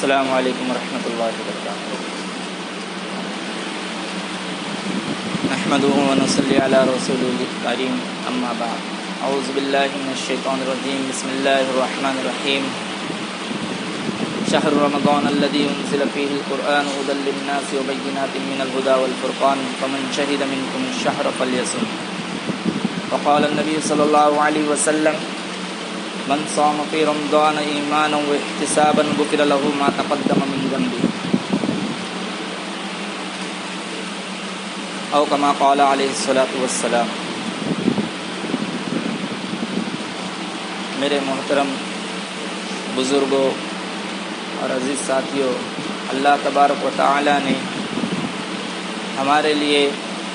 السلام علیکم ورحمۃ اللہ وبرکاتہ۔ نحمده ونصلی علی رسوله الکریم، اما بعد، اعوذ باللہ من الشیطان الرجیم، بسم اللہ الرحمن الرحیم۔ شہر رمضان الذی انزل فیہ القرآن ھدی للناس وبینات من الھدی والفرقان فمن شہد منکم الشہر فلیصم۔ وقال النبی صلی اللہ علیہ وسلم من صام فی رمضان ایمانا واحتسابا غفر له ما تقدم من ذنبه، او کما قال علیہ الصلاۃ والسلام۔ میرے محترم بزرگوں اور عزیز ساتھیوں، اللہ تبارک و تعالی نے ہمارے لیے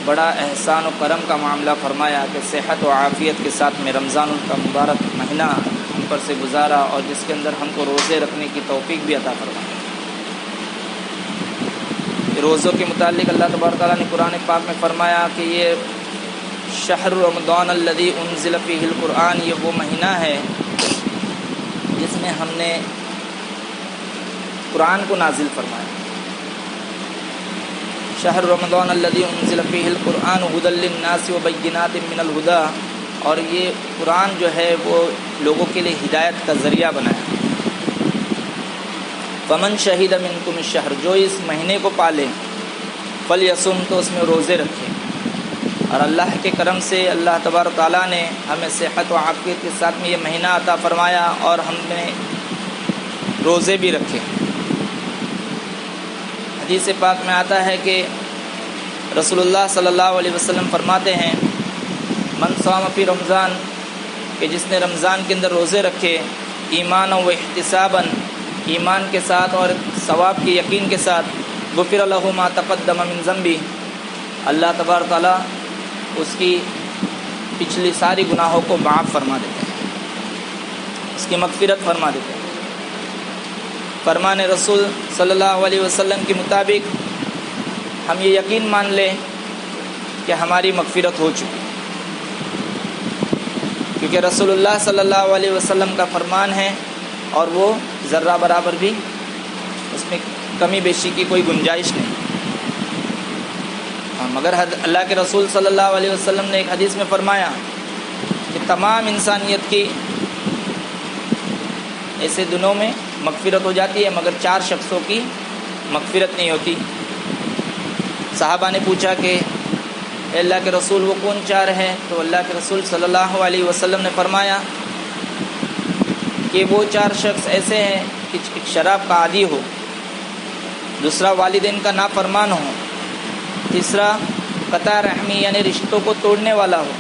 بڑا احسان و کرم کا معاملہ فرمایا کہ صحت و عافیت کے ساتھ میں رمضان کا مبارک مہینہ ہم پر سے گزارا، اور جس کے اندر ہم کو روزے رکھنے کی توفیق بھی عطا فرمایا۔ روزوں کے متعلق اللہ تبارک تعالیٰ نے قرآن پاک میں فرمایا کہ یہ شہر رمضان الذی انزل فیہ القرآن، یہ وہ مہینہ ہے جس میں ہم نے قرآن کو نازل فرمایا۔ شہر رمضان الذی انزل فیہ القرآن ھدی للناس وبینات من الھدی، اور یہ قرآن جو ہے وہ لوگوں کے لیے ہدایت کا ذریعہ بنایا۔ فمن شہد منکم الشہر، جو اس مہینے کو پالے، فلیصم، تو اس میں روزے رکھے۔ اور اللہ کے کرم سے اللہ تبارک تعالیٰ نے ہمیں صحت و عافیت کے ساتھ میں یہ مہینہ عطا فرمایا، اور ہم نے روزے بھی رکھے۔ حدیث پاک میں آتا ہے کہ رسول اللہ صلی اللہ علیہ وسلم فرماتے ہیں من صام فی رمضان، کہ جس نے رمضان کے اندر روزے رکھے، ایمانا و احتسابا، ایمان کے ساتھ اور ثواب کے یقین کے ساتھ، غفر لہ ما تقدم من ذنبہ، اللہ تبارک تعالیٰ اس کی پچھلی ساری گناہوں کو معاف فرما دیتے ہیں، اس کی مغفرت فرما دیتے ہیں۔ فرمان رسول صلی اللہ علیہ وسلم کے مطابق ہم یہ یقین مان لیں کہ ہماری مغفرت ہو چکی، کیونکہ رسول اللہ صلی اللہ علیہ وسلم کا فرمان ہے، اور وہ ذرہ برابر بھی اس میں کمی بیشی کی کوئی گنجائش نہیں۔ مگر اللہ کے رسول صلی اللہ علیہ وسلم نے ایک حدیث میں فرمایا کہ تمام انسانیت کی ایسے دنوں میں مغفرت ہو جاتی ہے، مگر 4 شخصوں کی مغفرت نہیں ہوتی۔ صحابہ نے پوچھا کہ اے اللہ کے رسول وہ کون 4 ہیں؟ تو اللہ کے رسول صلی اللہ علیہ وسلم نے فرمایا کہ وہ 4 شخص ایسے ہیں کہ ایک شراب کا عادی ہو، دوسرا والدین کا نافرمان ہو، تیسرا قطع رحمی یعنی رشتوں کو توڑنے والا ہو،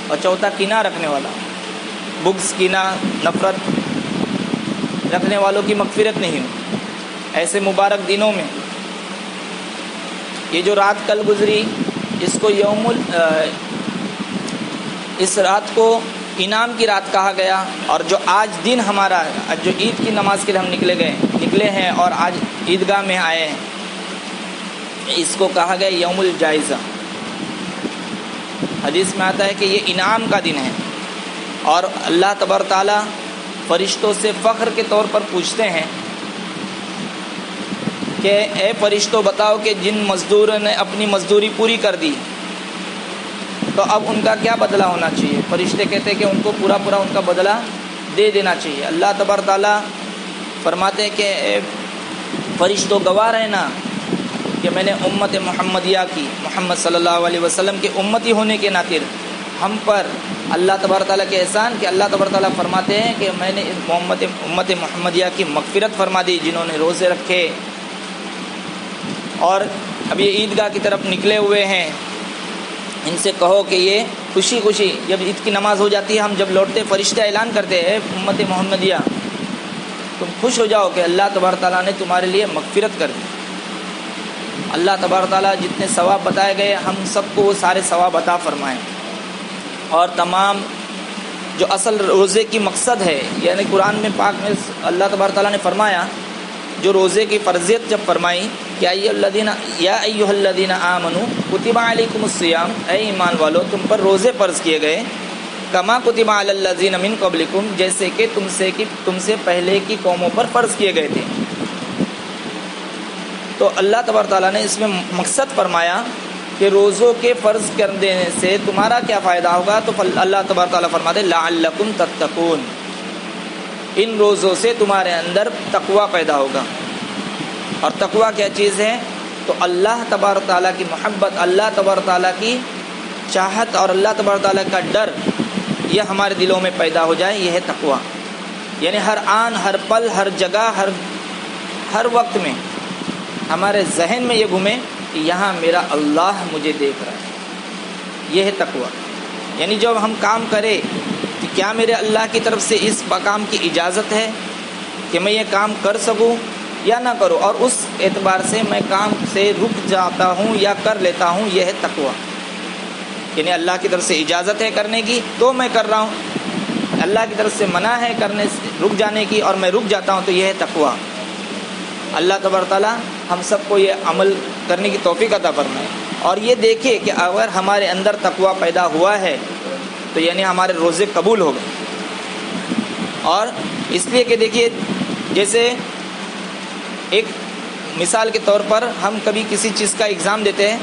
اور چوتھا کینہ رکھنے والا ہو۔ بغض، کینہ، نفرت رکھنے والوں کی مغفرت نہیں ہو۔ ایسے مبارک دنوں میں یہ جو رات کل گزری، اس رات کو انعام کی رات کہا گیا، اور جو آج دن ہمارا جو عید کی نماز کے لیے ہم نکلے ہیں اور آج عیدگاہ میں آئے ہیں، اس کو کہا گیا یوم الجائزہ۔ حدیث میں آتا ہے کہ یہ انعام کا دن ہے، اور اللہ تبارک تعالیٰ فرشتوں سے فخر کے طور پر پوچھتے ہیں کہ اے فرشتوں بتاؤ کہ جن مزدوروں نے اپنی مزدوری پوری کر دی تو اب ان کا کیا بدلہ ہونا چاہیے؟ فرشتے کہتے ہیں کہ ان کو پورا ان کا بدلہ دے دینا چاہیے۔ اللہ تبارک تعالیٰ فرماتے ہیں کہ اے فرشتوں گواہ رہنا کہ میں نے امت محمدیہ کی، محمد صلی اللہ علیہ وسلم کے امتی ہونے کے ناطے ہم پر اللہ تبارک تعالیٰ کے احسان کہ اللہ تبارک تعالیٰ فرماتے ہیں کہ میں نے امت محمدیہ کی مغفرت فرما دی، جنہوں نے روزے رکھے اور اب یہ عیدگاہ کی طرف نکلے ہوئے ہیں، ان سے کہو کہ یہ خوشی جب عید کی نماز ہو جاتی ہے، ہم جب لوٹتے فرشتے اعلان کرتے ہیں امت محمدیہ تم خوش ہو جاؤ کہ اللہ تبارک تعالیٰ نے تمہارے لیے مغفرت کر دی۔ اللہ تبارک تعالیٰ جتنے ثواب بتائے گئے ہم سب کو وہ سارے ثواب عطا فرمائیں، اور تمام جو اصل روزے کی مقصد ہے، یعنی قرآن میں پاک میں اللہ تبارک تعالیٰ نے فرمایا، جو روزے کی فرضیت جب فرمائی کہ یا ایھا الذین آمنوا کتب علیکم الصیام، اے ایمان والو تم پر روزے فرض کیے گئے، کما کتب علی الذین من قبلکم، جیسے کہ تم سے پہلے کی قوموں پر فرض کیے گئے تھے۔ تو اللہ تبارک تعالیٰ نے اس میں مقصد فرمایا کہ روزوں کے فرض کر دینے سے تمہارا کیا فائدہ ہوگا، تو اللہ تبارک تعالیٰ فرماتے لعلکم تتقون، ان روزوں سے تمہارے اندر تقوی پیدا ہوگا۔ اور تقوی کیا چیز ہے؟ تو اللہ تبارک تعالیٰ کی محبت، اللہ تبارک تعالیٰ کی چاہت اور اللہ تبارک تعالیٰ کا ڈر، یہ ہمارے دلوں میں پیدا ہو جائے، یہ ہے تقوی۔ یعنی ہر آن، ہر پل، ہر جگہ، ہر وقت میں ہمارے ذہن میں یہ گھومے کہ یہاں میرا اللہ مجھے دیکھ رہا ہے، یہ ہے تقوی۔ یعنی جب ہم کام کریں کہ کیا میرے اللہ کی طرف سے اس کام کی اجازت ہے کہ میں یہ کام کر سکوں یا نہ کروں، اور اس اعتبار سے میں کام سے رک جاتا ہوں یا کر لیتا ہوں، یہ ہے تقوی۔ یعنی اللہ کی طرف سے اجازت ہے کرنے کی تو میں کر رہا ہوں، اللہ کی طرف سے منع ہے کرنے سے رک جانے کی اور میں رک جاتا ہوں، تو یہ ہے تقوی۔ اللہ تبارک تعالیٰ ہم سب کو یہ عمل کرنے کی توفیق عطا فرمائے۔ اور یہ دیکھے کہ اگر ہمارے اندر تقوی پیدا ہوا ہے تو یعنی ہمارے روزے قبول ہو گئے۔ اور اس لیے کہ دیکھیے، جیسے ایک مثال کے طور پر ہم کبھی کسی چیز کا ایگزام دیتے ہیں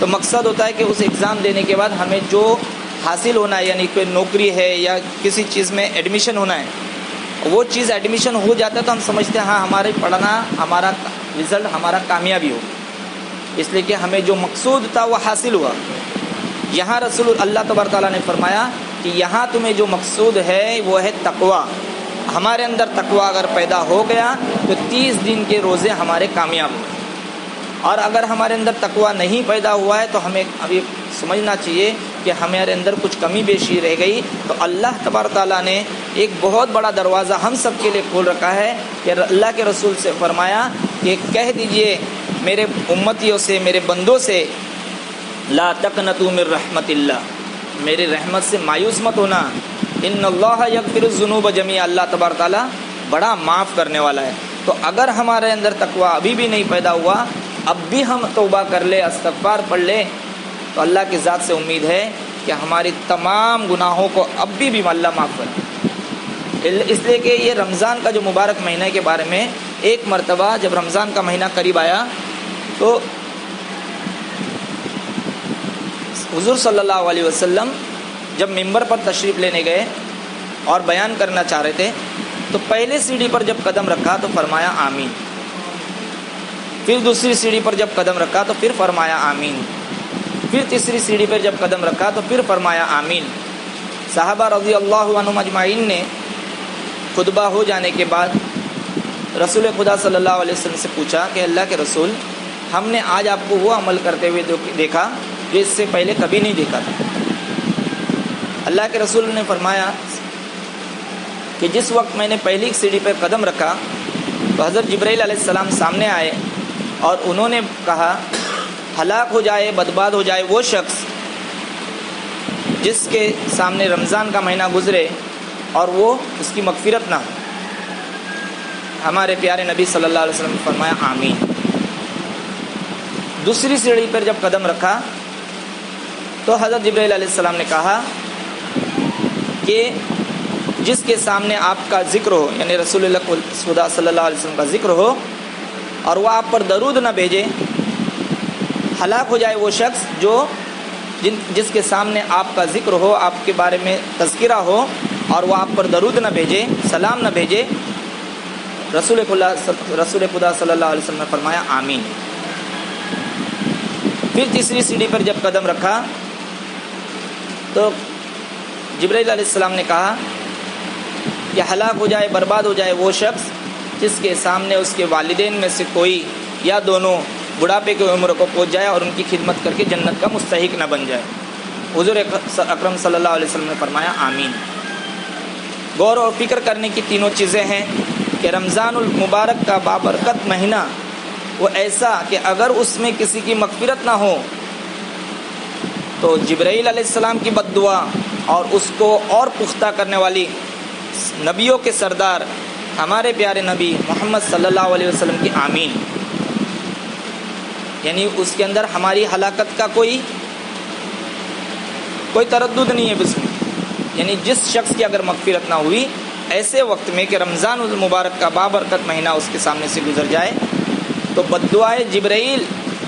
تو مقصد ہوتا ہے کہ اس ایگزام دینے کے بعد ہمیں جو حاصل ہونا ہے، یعنی کوئی نوکری ہے یا کسی چیز میں ایڈمیشن ہونا ہے، وہ چیز ایڈمیشن ہو جاتا ہے تو ہم سمجھتے ہیں ہاں ہمارے پڑھنا، ہمارا رزلٹ، ہمارا کامیابی ہو، اس لیے کہ ہمیں جو مقصود تھا وہ حاصل ہوا۔ یہاں رسول اللہ تبارک تعالیٰ نے فرمایا کہ یہاں تمہیں جو مقصود ہے وہ ہے تقوی۔ ہمارے اندر تقوی اگر پیدا ہو گیا تو 30 دن کے روزے ہمارے کامیاب ہوئے۔ اور اگر ہمارے اندر تقوی نہیں پیدا ہوا ہے تو ہمیں ابھی سمجھنا چاہیے کہ ہمارے اندر کچھ کمی بیشی رہ گئی، تو اللہ تبارک تعالیٰ نے ایک بہت بڑا دروازہ ہم سب کے لیے کھول رکھا ہے کہ اللہ کے رسول سے فرمایا کہ کہہ دیجئے میرے امتیوں سے، میرے بندوں سے، لا تقنطوا من رحمت اللہ، میری رحمت سے مایوس مت ہونا، ان اللہ یغفر الذنوب جميعا، اللہ تبارک تعالیٰ بڑا معاف کرنے والا ہے۔ تو اگر ہمارے اندر تقوی ابھی بھی نہیں پیدا ہوا، اب بھی ہم توبہ کر لے، استغفار پڑھ لے، تو اللہ کی ذات سے امید ہے کہ ہماری تمام گناہوں کو اب بھی اللہ معاف کرے۔ اس لیے کہ یہ رمضان کا جو مبارک مہینہ کے بارے میں ایک مرتبہ جب رمضان کا مہینہ قریب آیا تو حضور صلی اللہ علیہ وسلم جب ممبر پر تشریف لینے گئے اور بیان کرنا چاہ رہے تھے تو پہلے سیڑھی پر جب قدم رکھا تو فرمایا آمین، پھر دوسری سیڑھی پر جب قدم رکھا تو پھر فرمایا آمین، پھر تیسری سیڑھی پر جب قدم رکھا تو پھر فرمایا آمین۔ صحابہ رضی اللہ عنہم اجمعین نے خطبہ ہو جانے کے بعد رسول خدا صلی اللہ علیہ وسلم سے پوچھا کہ اللہ کے رسول، ہم نے آج آپ کو وہ عمل کرتے ہوئے دیکھا جو اس سے پہلے کبھی نہیں دیکھا تھا۔ اللہ کے رسول نے فرمایا کہ جس وقت میں نے پہلی سیڑھی پر قدم رکھا تو حضرت جبرائیل علیہ السلام سامنے آئے اور انہوں نے کہا ہلاک ہو جائے، برباد ہو جائے وہ شخص جس کے سامنے رمضان کا مہینہ گزرے اور وہ اس کی مغفرت نہ ہو۔ ہمارے پیارے نبی صلی اللہ علیہ وسلم نے فرمایا آمین۔ دوسری سیڑھی پر جب قدم رکھا تو حضرت جبرائیل علیہ السلام نے کہا کہ جس کے سامنے آپ کا ذکر ہو، یعنی رسول اللہ صلی اللہ علیہ وسلم کا ذکر ہو اور وہ آپ پر درود نہ بھیجے، ہلاک ہو جائے وہ شخص جس کے سامنے آپ کا ذکر ہو، آپ کے بارے میں تذکرہ ہو اور وہ آپ پر درود نہ بھیجے، سلام نہ بھیجے۔ رسول خدا صلی اللہ علیہ وسلم نے فرمایا آمین۔ پھر تیسری سیڑھی پر جب قدم رکھا تو جبرائیل علیہ السلام نے کہا کہ ہلاک ہو جائے، برباد ہو جائے وہ شخص جس کے سامنے اس کے والدین میں سے کوئی یا دونوں بڑھاپے کی عمر کو پہنچ جائے اور ان کی خدمت کر کے جنت کا مستحق نہ بن جائے۔ حضور اکرم صلی اللہ علیہ وسلم نے فرمایا آمین۔ غور اور فکر کرنے کی تینوں چیزیں ہیں کہ رمضان المبارک کا بابرکت مہینہ وہ ایسا کہ اگر اس میں کسی کی مغفرت نہ ہو تو جبرائیل علیہ السلام کی بد دعا اور اس کو اور پختہ کرنے والی نبیوں کے سردار ہمارے پیارے نبی محمد صلی اللہ علیہ وسلم کی آمین، یعنی اس کے اندر ہماری ہلاکت کا کوئی تردد نہیں ہے بس میں۔ یعنی جس شخص کی اگر مغفرت نہ ہوئی ایسے وقت میں کہ رمضان المبارک کا بابرکت مہینہ اس کے سامنے سے گزر جائے تو بددعائے جبرائیل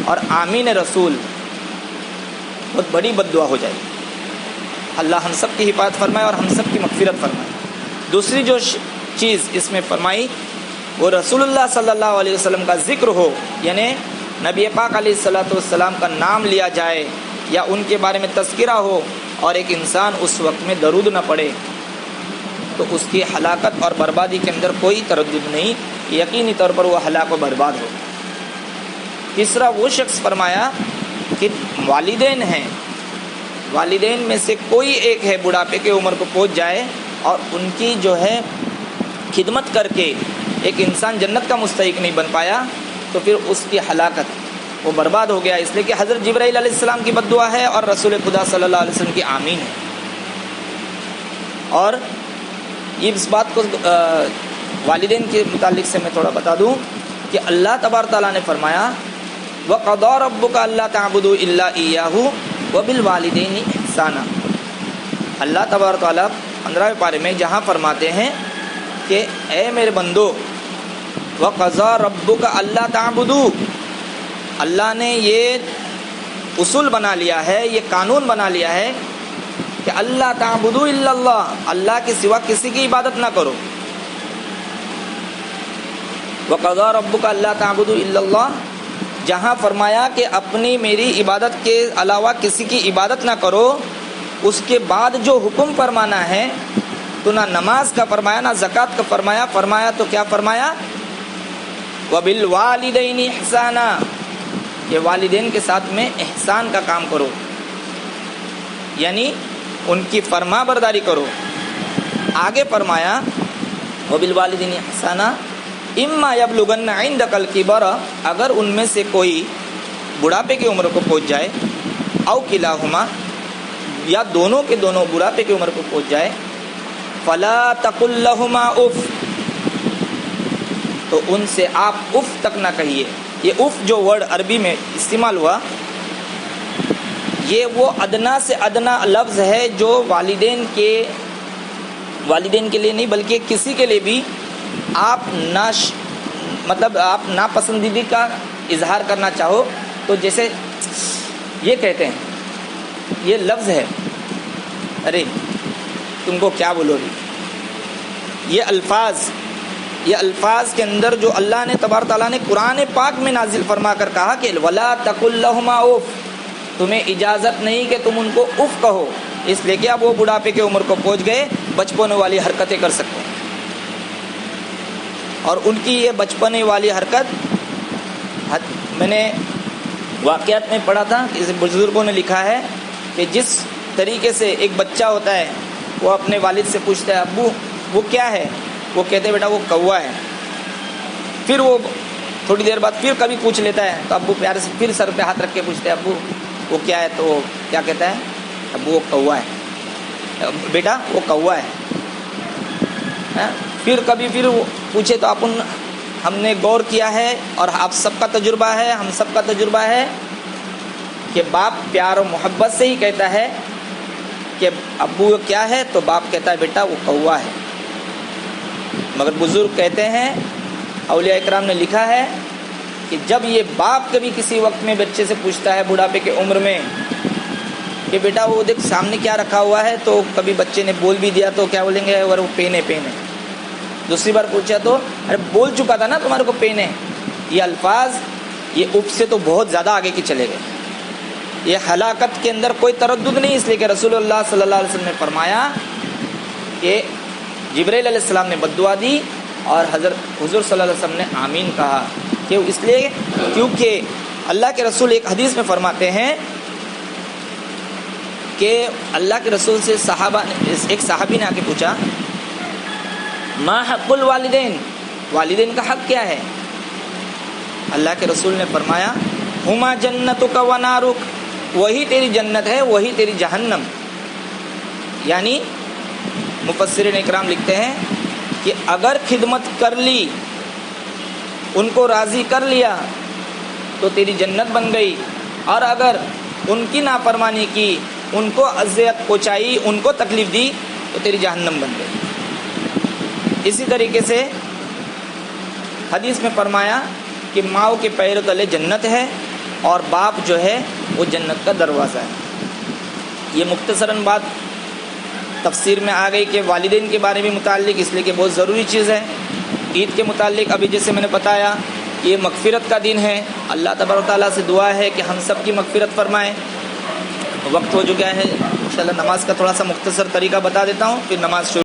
اور آمین رسول بہت بڑی بددعا ہو جائے گی. اللہ ہم سب کی حفاظت فرمائے اور ہم سب کی مغفرت فرمائے. دوسری جو چیز اس میں فرمائی وہ رسول اللہ صلی اللہ علیہ وسلم کا ذکر ہو، یعنی نبی پاک علیہ الصلوۃ والسلام کا نام لیا جائے یا ان کے بارے میں تذکرہ ہو اور ایک انسان اس وقت میں درود نہ پڑھے تو اس کی ہلاکت اور بربادی کے اندر کوئی تردد نہیں، یقینی طور پر وہ ہلاک و برباد ہو. تیسرا وہ شخص فرمایا کہ والدین ہیں، والدین میں سے کوئی ایک ہے بڑھاپے کے عمر کو پہنچ جائے اور ان کی جو ہے خدمت کر کے ایک انسان جنت کا مستحق نہیں بن پایا تو پھر اس کی ہلاکت وہ برباد ہو گیا، اس لیے کہ حضرت جبرائیل علیہ السلام کی بددعا ہے اور رسول خدا صلی اللہ علیہ وسلم کی آمین ہے. اور اس بات کو والدین کے متعلق سے میں تھوڑا بتا دوں کہ اللہ تبارک تعالیٰ نے فرمایا وَقَضَىٰ رَبُّكَ أَلَّا تَعْبُدُوا إِلَّا إِيَّاهُ وَبِالْوَالِدَيْنِ إِحْسَانًا. اللہ تبارک تعالیٰ 15ویں پارے میں جہاں فرماتے ہیں کہ اے میرے بندو وَقَضَىٰ رَبُّكَ أَلَّا تَعْبُدُوا، اللہ نے یہ اصول بنا لیا ہے، یہ قانون بنا لیا ہے کہ اللہ تعبدوا الا اللہ، اللہ کے سوا کسی کی عبادت نہ کرو. وَقَضَىٰ رَبُّكَ أَلَّا تَعْبُدُوا إِلَّا اللَّهَ، جہاں فرمایا کہ اپنی میری عبادت کے علاوہ کسی کی عبادت نہ کرو، اس کے بعد جو حکم فرمانا ہے تو نہ نماز کا فرمایا نہ زکوٰۃ کا فرمایا تو کیا فرمایا وَبِالْوَالِدَيْنِ إِحْسَانًا، کہ والدین کے ساتھ میں احسان کا کام کرو، یعنی ان کی فرما برداری کرو. آگے فرمایا وَبِالْوَالِدَيْنِ إِحْسَانًا إِمَّا يَبْلُغَنَّ عِندَكَ الْكِبَرَ، اگر ان میں سے کوئی بڑھاپے کی عمر کو پہنچ جائے، أَوْ كِلَاهُمَا، یا دونوں کے دونوں بڑھاپے کی عمر کو پہنچ جائے، فَلَا تَقُلْ لَهُمَا اُفْ، تو ان سے آپ اف تک نہ کہیے. یہ اف جو ورڈ عربی میں استعمال ہوا یہ وہ ادنا سے ادنا لفظ ہے جو والدین کے لیے نہیں بلکہ کسی کے لیے بھی آپ مطلب آپ ناپسندیدگی کا اظہار کرنا چاہو تو جیسے یہ کہتے ہیں، یہ لفظ ہے ارے تم کو کیا بولو گی، یہ الفاظ کے اندر جو اللہ نے تبارک تعالیٰ نے قرآن پاک میں نازل فرما کر کہا کہ وَلَا تَقُلْ لَهُمَا اُفْ، تمہیں اجازت نہیں کہ تم ان کو اف کہو، اس لیے کہ اب وہ بڑھاپے کی عمر کو پہنچ گئے، بچپنے والی حرکتیں کر سکتے ہیں. اور ان کی یہ بچپنے والی حرکت میں نے واقعات میں پڑھا تھا کہ بزرگوں نے لکھا ہے کہ جس طریقے سے ایک بچہ ہوتا ہے وہ اپنے والد سے پوچھتا ہے ابو وہ کیا ہے، وہ کہتے ہیں بیٹا وہ کوا ہے. پھر وہ تھوڑی دیر بعد پھر کبھی پوچھ لیتا ہے تو ابو پیارے سے پھر سر پہ ہاتھ رکھ کے پوچھتے ہیں ابو وہ کیا ہے، تو وہ کیا کہتا ہے ابو وہ کوا ہے، بیٹا وہ کوا ہے. پھر کبھی پھر وہ پوچھے تو ہم نے غور کیا ہے اور آپ سب کا تجربہ ہے، ہم سب کا تجربہ ہے کہ باپ پیار و محبت سے ہی کہتا ہے کہ ابو کیا ہے تو باپ کہتا ہے بیٹا وہ کوا ہے. مگر بزرگ کہتے ہیں، اولیاء اکرام نے لکھا ہے کہ جب یہ باپ کبھی کسی وقت میں بچے سے پوچھتا ہے بڑھاپے کے عمر میں کہ بیٹا وہ دیکھ سامنے کیا رکھا ہوا ہے، تو کبھی بچے نے بول بھی دیا تو کیا بولیں گے وہ پین ہے. دوسری بار پوچھا تو ارے بول چکا تھا نا تمہارے کو پین ہے. یہ الفاظ یہ اف سے تو بہت زیادہ آگے کی چلے گئے. یہ ہلاکت کے اندر کوئی تردد نہیں، اس لیے کہ رسول اللہ صلی اللہ علیہ وسلم نے فرمایا کہ جبرائیل علیہ السلام نے بددعا دی اور حضور صلی اللہ علیہ وسلم نے آمین کہا. کیوں؟ اس لیے کیونکہ اللہ کے رسول ایک حدیث میں فرماتے ہیں کہ اللہ کے رسول سے ایک صحابی نے آ کے پوچھا ما حق الوالدین، والدین کا حق کیا ہے؟ اللہ کے رسول نے فرمایا ہما جنتک و نارک، وہی تیری جنت ہے وہی تیری جہنم. یعنی مفسرین اکرام لکھتے ہیں کہ اگر خدمت کر لی، ان کو راضی کر لیا تو تیری جنت بن گئی، اور اگر ان کی نافرمانی کی، ان کو اذیت پہنچائی، ان کو تکلیف دی تو تیری جہنم بن گئی. اسی طریقے سے حدیث میں فرمایا کہ ماؤں کے پیروں تلے جنت ہے اور باپ جو ہے وہ جنت کا دروازہ ہے۔ یہ مختصراً بات تفسیر میں آ گئی کہ والدین کے بارے میں متعلق، اس لیے کہ بہت ضروری چیز ہے۔ عید کے متعلق ابھی جیسے میں نے بتایا یہ مغفرت کا دن ہے، اللہ تبارک و تعالیٰ سے دعا ہے کہ ہم سب کی مغفرت فرمائے۔ وقت ہو چکا ہے، انشاءاللہ نماز کا تھوڑا سا مختصر طریقہ بتا دیتا ہوں، پھر نماز شروع